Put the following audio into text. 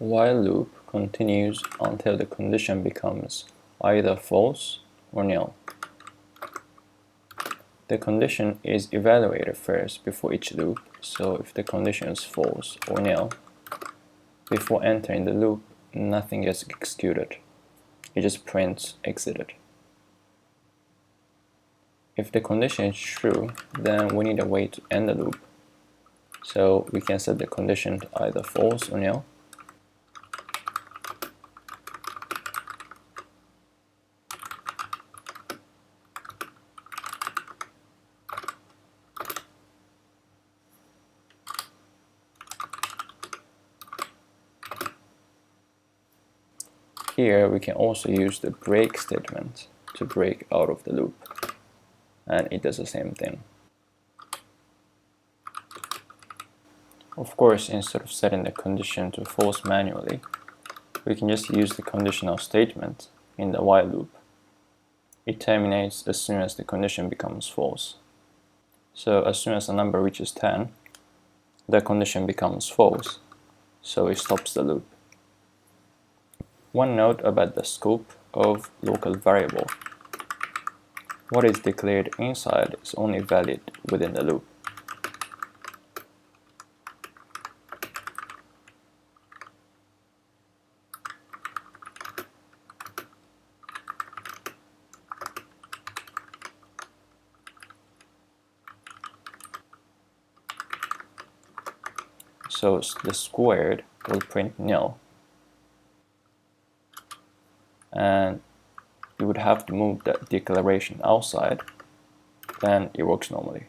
While loop continues until the condition becomes either false or nil. The condition is evaluated first before each loop, so if the condition is false or nil, before entering the loop, nothing gets executed. It just prints exited. If the condition is true, then we need a way to end the loop. So we can set the condition to either false or nil. Here we can also use the break statement to break out of the loop, and it does the same thing. Of course, instead of setting the condition to false manually, we can just use the conditional statement in the while loop. It terminates as soon as the condition becomes false. So as soon as a number reaches 10, the condition becomes false, so it stops the loop. One note about the scope of local variable. What is declared inside is only valid within the loop. So the squared will print nil, and you would have to move the declaration outside, then it works normally.